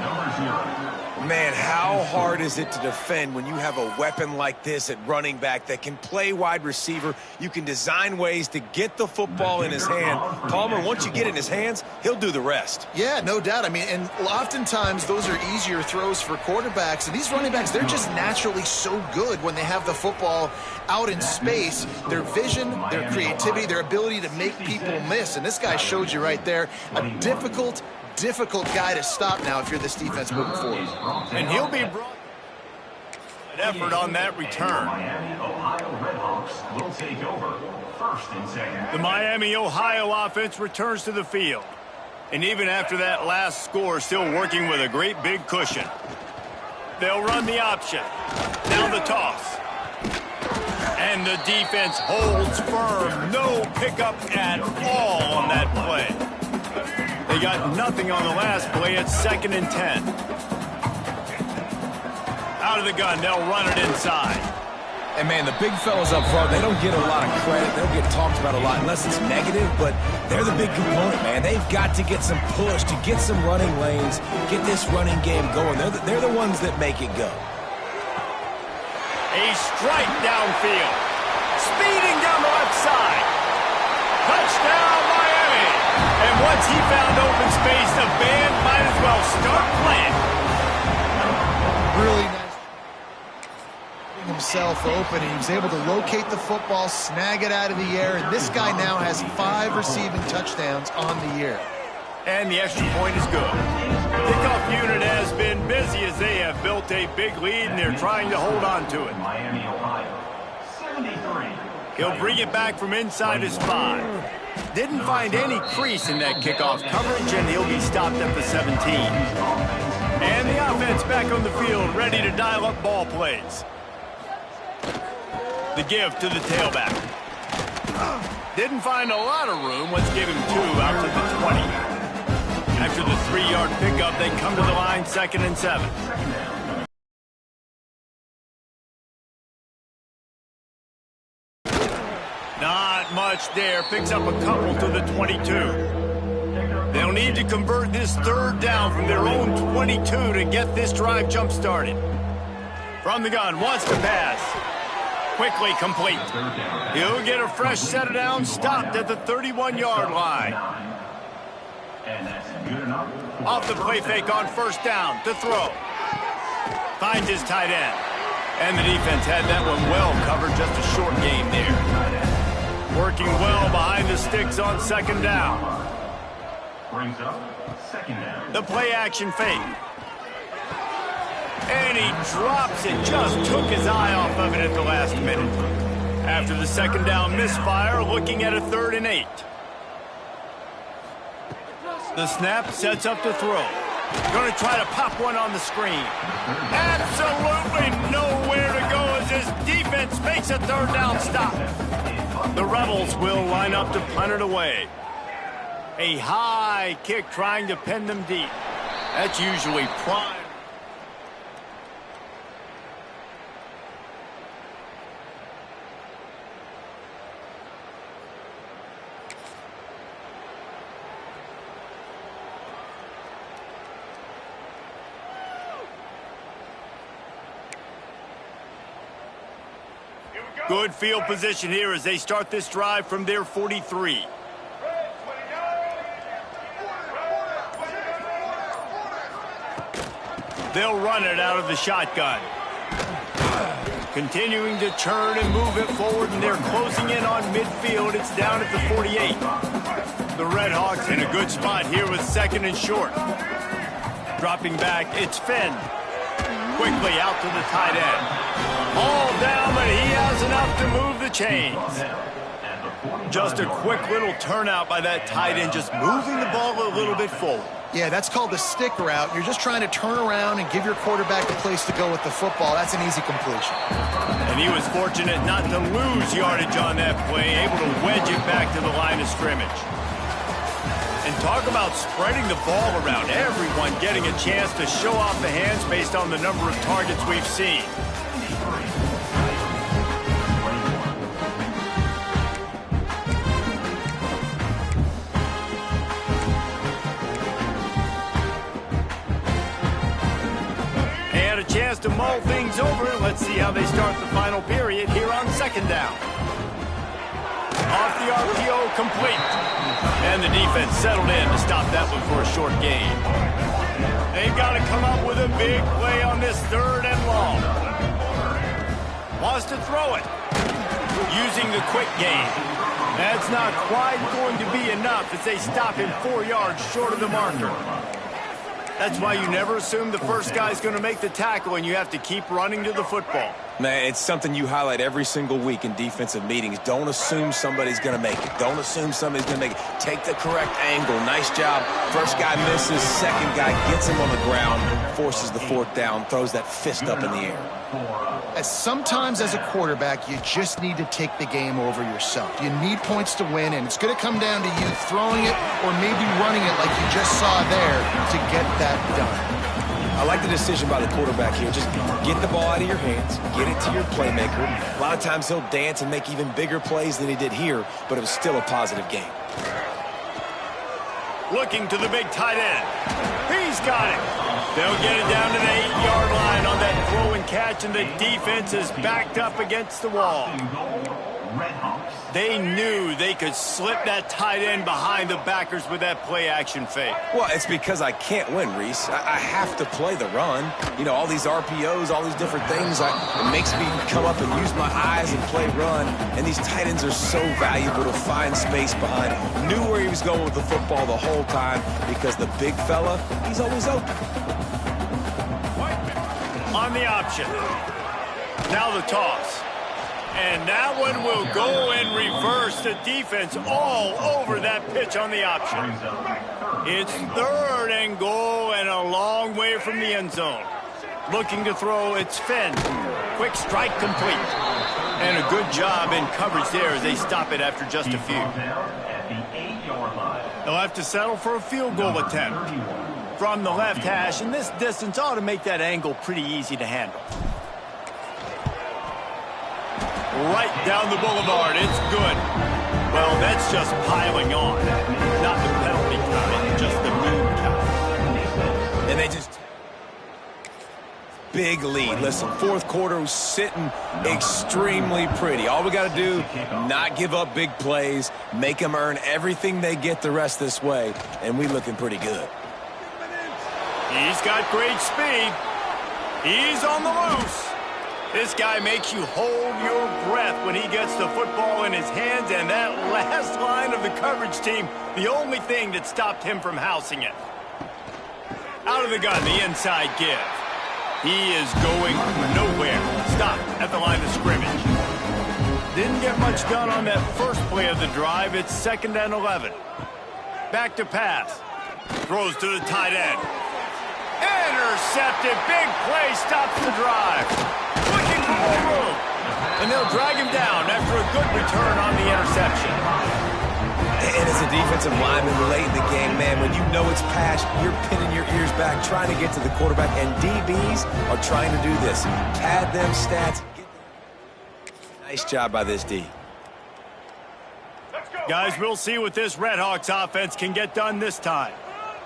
Number 0. Man, how hard is it to defend when you have a weapon like this at running back that can play wide receiver? You can design ways to get the football in his hand. Palmer, once you get it in his hands, he'll do the rest. Yeah, no doubt. I mean, and oftentimes those are easier throws for quarterbacks. And these running backs, they're just naturally so good when they have the football out in space. Their vision, their creativity, their ability to make people miss. And this guy showed you right there a difficult guy to stop now if you're this defense moving forward. And he'll be brought an effort on that return. Miami, Ohio Redhawks will take over. First and second. The Miami, Ohio offense returns to the field. And even after that last score, still working with a great big cushion. They'll run the option. Now the toss. And the defense holds firm. No pickup at all on that play. They got nothing on the last play. It's 2nd and 10. Out of the gun, they'll run it inside. And, man, the big fellas up front, they don't get a lot of credit. They don't get talked about a lot unless it's negative, but they're the big component, man. They've got to get some push, to get some running lanes, get this running game going. They're the ones that make it go. A strike downfield. Speeding down the left side. Touchdown, Miami. And once he found open space, the band might as well start playing. Really nice. Himself open, and he was able to locate the football, snag it out of the air, and this guy now has 5 receiving touchdowns on the year. And the extra point is good. Kickoff unit has been busy as they have built a big lead, and they're trying to hold on to it. Miami, Ohio, 73. He'll bring it back from inside his 5. Didn't find any crease in that kickoff coverage, and he'll be stopped at the 17. And the offense back on the field, ready to dial up ball plays. The give to the tailback. Didn't find a lot of room. Let's give him 2 out to the 20. After the 3-yard pickup, they come to the line, 2nd and 7. Not much there. Picks up a couple to the 22. They'll need to convert this 3rd down from their own 22 to get this drive jump-started. From the gun, wants to pass. Quickly complete. He'll get a fresh set of downs, stopped at the 31-yard line. And that's good enough. Off the play fake on 1st down to throw. Finds his tight end. And the defense had that one well covered, just a short game there. Working well behind the sticks on 2nd down. Brings up 2nd down. The play action fake. And he drops it, just took his eye off of it at the last minute. After the 2nd down misfire, looking at a 3rd and 8. The snap sets up to throw. Going to try to pop one on the screen. Absolutely nowhere to go as his defense makes a 3rd down stop. The Rebels will line up to punt it away. A high kick trying to pin them deep. That's usually prime. Good field position here as they start this drive from their 43. They'll run it out of the shotgun. Continuing to turn and move it forward, and they're closing in on midfield. It's down at the 48. The Redhawks in a good spot here with 2nd and short. Dropping back, it's Finn. Quickly out to the tight end. All down, but he has enough to move the chains. Just a quick little turnout by that tight end, just moving the ball a little bit forward. Yeah, that's called the stick route. You're just trying to turn around and give your quarterback a place to go with the football. That's an easy completion. And he was fortunate not to lose yardage on that play, able to wedge it back to the line of scrimmage. And talk about spreading the ball around. Everyone getting a chance to show off the hands based on the number of targets we've seen. chance to mull things over. Let's see how they start the final period here on second down. Off the RPO, complete. And the defense settled in to stop that one for a short gain. They've got to come up with a big play on this third and long. Wants to throw it. Using the quick game. That's not quite going to be enough as they stop him 4 yards short of the marker. That's why you never assume the first guy's going to make the tackle, and you have to keep running to the football. Man, it's something you highlight every single week in defensive meetings. Don't assume somebody's going to make it. Don't assume somebody's going to make it. Take the correct angle. Nice job. First guy misses. Second guy gets him on the ground, forces the fourth down, throws that fist up in the air. Sometimes as a quarterback, you just need to take the game over yourself. You need points to win, and it's going to come down to you throwing it or maybe running it like you just saw there to get that done. I like the decision by the quarterback here. Just get the ball out of your hands, get it to your playmaker. A lot of times he'll dance and make even bigger plays than he did here, but it was still a positive game. Looking to the big tight end. He's got it. They'll get it down to the 8-yard line on that throw and catch, and the defense is backed up against the wall. They knew they could slip that tight end behind the backers with that play-action fake. Well, it's because I can't win, Reese. I have to play the run. You know, all these RPOs, all these different things, it makes me come up and use my eyes and play run. And these tight ends are so valuable to find space behind. Knew where he was going with the football the whole time because the big fella, he's always open. On the option. Now the toss. And that one will go in reverse. The defense all over that pitch on the option. It's third and goal and a long way from the end zone. Looking to throw, it's Finn. Quick strike complete. And a good job in coverage there as they stop it after just a few. They'll have to settle for a field goal attempt from the left hash, and this distance ought to make that angle pretty easy to handle. Right down the boulevard. It's good. Well, that's just piling on. Not the penalty count, just the mean count. And they just... Big lead. Listen, fourth quarter was sitting extremely pretty. All we got to do, not give up big plays, make them earn everything they get the rest this way, and we looking pretty good. He's got great speed. He's on the loose. This guy makes you hold your breath when he gets the football in his hands, and that last line of the coverage team, the only thing that stopped him from housing it. Out of the gun, the inside give. He is going nowhere. Stop at the line of scrimmage. Didn't get much done on that first play of the drive. It's 2nd and 11. Back to pass. Throws to the tight end. Intercepted. Big play stops the drive. Looking for more room. And they'll drag him down after a good return on the interception. And as a defensive lineman late in the game, man, when you know it's pass, you're pinning your ears back, trying to get to the quarterback, and DBs are trying to do this. Pad them stats. Nice job by this D. Guys, we'll see what this Redhawks offense can get done this time.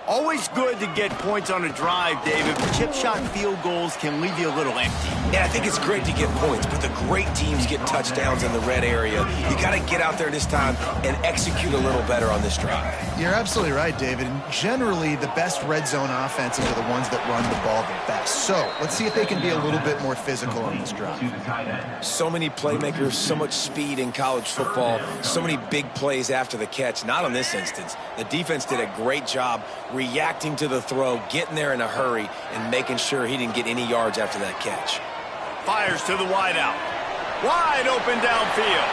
Always good to get points on a drive, David, but chip shot field goals can leave you a little empty. Yeah, I think it's great to get points, but the great teams get touchdowns in the red area. You got to get out there this time and execute a little better on this drive. You're absolutely right, David. And generally, the best red zone offenses are the ones that run the ball the best. So let's see if they can be a little bit more physical on this drive. So many playmakers, so much speed in college football, so many big plays after the catch. Not on this instance. The defense did a great job reacting to the throw, getting there in a hurry, and making sure he didn't get any yards after that catch. Fires to the wideout. Wide open downfield.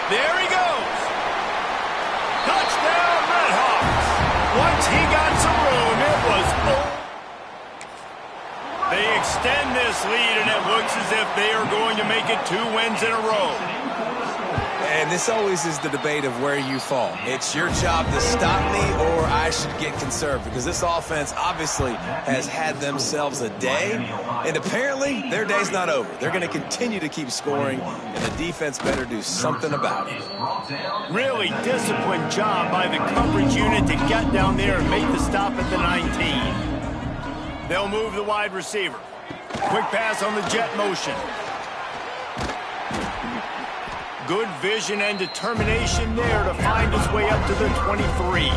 There he goes. Touchdown, Redhawks. Once he got some room, it was over. They extend this lead, and it looks as if they are going to make it 2 wins in a row. And this always is the debate of where you fall. It's your job to stop me, or I should get conserved, because this offense obviously has had themselves a day, and apparently their day's not over. They're going to continue to keep scoring, and the defense better do something about it. Really disciplined job by the coverage unit to get down there and make the stop at the 19. They'll move the wide receiver. Quick pass on the jet motion. Good vision and determination there to find his way up to the 23.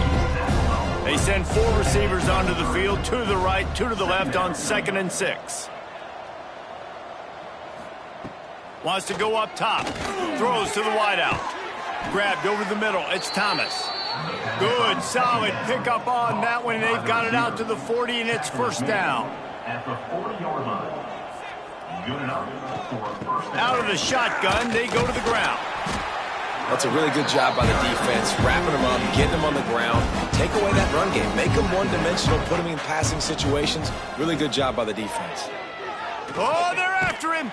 They send 4 receivers onto the field, 2 to the right, 2 to the left on 2nd and 6. Wants to go up top. Throws to the wideout. Grabbed over the middle. It's Thomas. Good, solid pickup on that one. They've got it out to the 40, and it's first down. At the 40-yard line. Good enough for a first down. Out of the shotgun, they go to the ground. That's a really good job by the defense, wrapping them up, getting them on the ground, take away that run game, make them one-dimensional, put them in passing situations. Really good job by the defense. Oh, they're after him.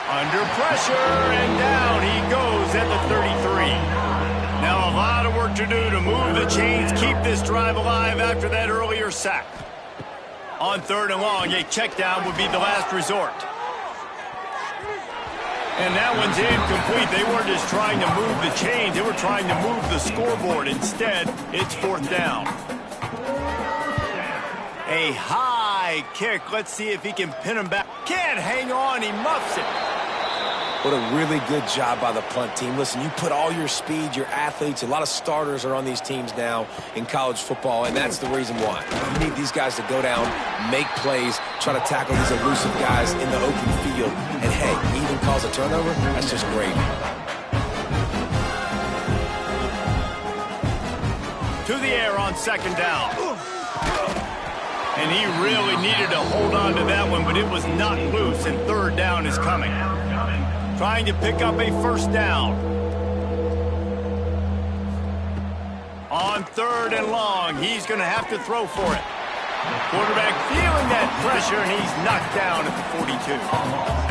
Under pressure, and down he goes at the 33. Now a lot of work to do to move the chains, keep this drive alive after that earlier sack. On 3rd and long, a check down would be the last resort. And that one's incomplete. They weren't just trying to move the chains, they were trying to move the scoreboard. Instead, it's 4th down. A high kick. Let's see if he can pin him back. Can't hang on. He muffs it. What a really good job by the punt team. Listen, you put all your speed, your athletes, a lot of starters are on these teams now in college football, and that's the reason why. You need these guys to go down, make plays, try to tackle these elusive guys in the open field. And, hey, even cause a turnover, that's just great. To the air on 2nd down. And he really needed to hold on to that one, but it was not loose, and 3rd down is coming. Trying to pick up a first down. On 3rd and long, he's going to have to throw for it. Quarterback feeling that pressure, and he's knocked down at the 42.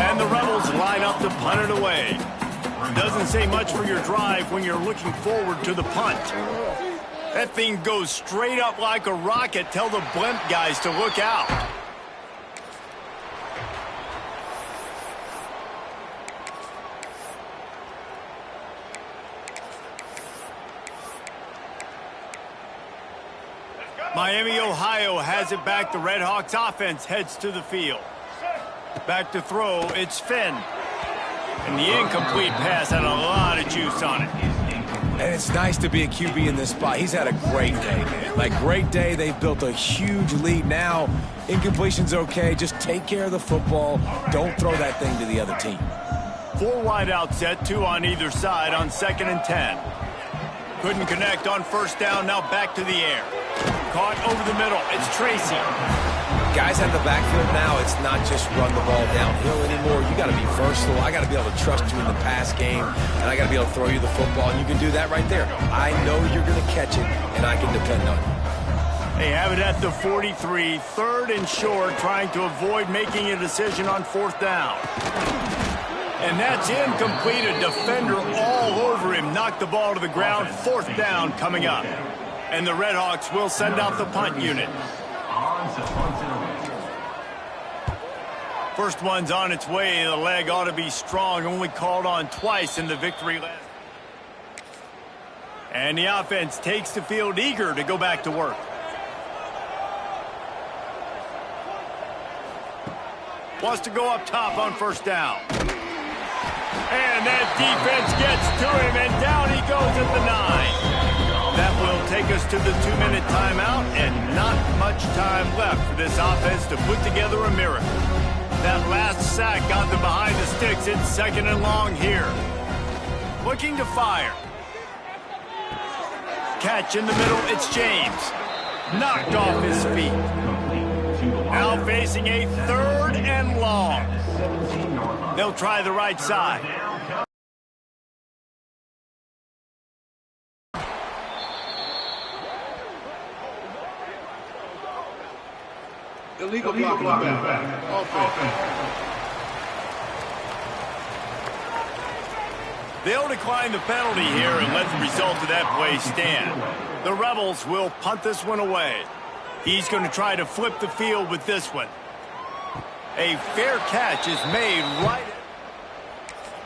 And the Rebels line up to punt it away. Doesn't say much for your drive when you're looking forward to the punt. That thing goes straight up like a rocket. Tell the blimp guys to look out. Miami, Ohio has it back. The Red Hawks offense heads to the field. Back to throw, it's Finn. And the incomplete pass had a lot of juice on it. And it's nice to be a QB in this spot. He's had a great day, man. Like, great day. They've built a huge lead. Now, incompletion's okay. Just take care of the football. Don't throw that thing to the other team. 4 wide out set, 2 on either side on 2nd and 10. Couldn't connect on first down. Now back to the air. Caught over the middle. It's Tracy. Guys out of the backfield now, it's not just run the ball downhill anymore. You got to be versatile. I got to be able to trust you in the pass game, and I got to be able to throw you the football, and you can do that right there. I know you're going to catch it, and I can depend on you. They have it at the 43, 3rd and short, trying to avoid making a decision on 4th down. And that's incomplete. A defender all over him. Knocked the ball to the ground. 4th down coming up. And the Red Hawks will send out the punt unit. First one's on its way. The leg ought to be strong. Only called on twice in the victory last. And the offense takes the field, eager to go back to work. Wants to go up top on first down. And that defense gets to him, and down he goes at the 9. That will take us to the 2-minute timeout, and not much time left for this offense to put together a miracle. That last sack got them behind the sticks. It's 2nd and long here. Looking to fire. Catch in the middle, it's James. Knocked off his feet. Now facing a 3rd and long. They'll try the right side. Illegal blocking back. Offense. They'll decline the penalty here and let the result of that play stand. The Rebels will punt this one away. He's going to try to flip the field with this one. A fair catch is made right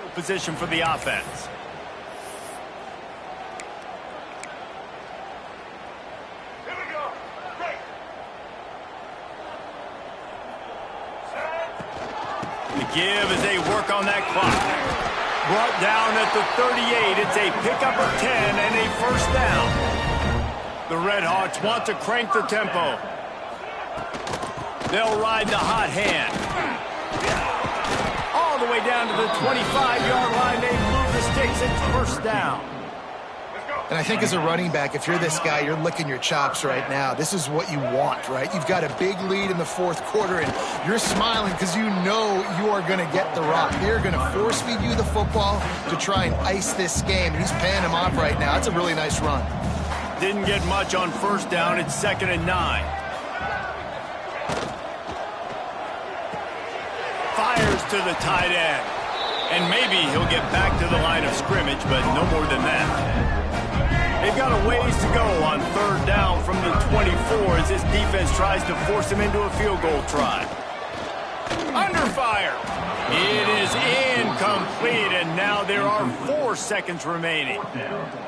at position for the offense. Here we go. Break. give as they work on that clock. Brought down at the 38. It's a pickup of 10 and a first down. The Red Hawks want to crank the tempo. They'll ride the hot hand. All the way down to the 25-yard line. They move the sticks. It's first down. And I think as a running back, if you're this guy, you're licking your chops right now. This is what you want, right? You've got a big lead in the fourth quarter, and you're smiling because you know you are going to get the rock. They're going to force-feed you the football to try and ice this game. He's paying him off right now. That's a really nice run. Didn't get much on first down. It's 2nd and 9. Fires to the tight end. And maybe he'll get back to the line of scrimmage, but no more than that. They've got a ways to go on 3rd down from the 24 as this defense tries to force him into a field goal try. Under fire. It is incomplete, and now there are 4 seconds remaining.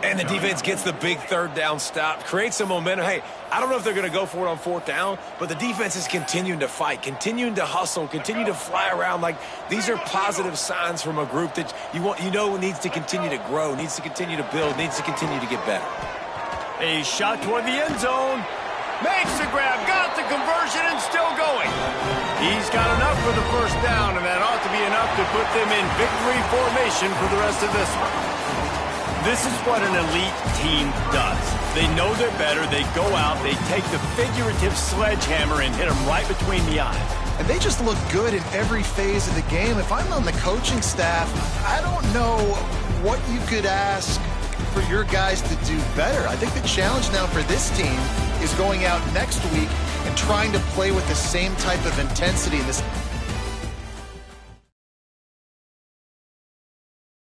And the defense gets the big 3rd down stop, creates some momentum. Hey, I don't know if they're going to go for it on 4th down, but the defense is continuing to fight, continuing to hustle, continue to fly around. Like, these are positive signs from a group that you know needs to continue to grow, needs to continue to build, needs to continue to get better. A shot toward the end zone. Makes the grab, got the conversion, and still going. He's got enough for the first down, and that ought to be enough to put them in victory formation for the rest of this one. This is what an elite team does. They know they're better. They go out, they take the figurative sledgehammer and hit them right between the eyes. And they just look good in every phase of the game. If I'm on the coaching staff, I don't know what you could ask for your guys to do better. I think the challenge now for this team is going out next week and trying to play with the same type of intensity and this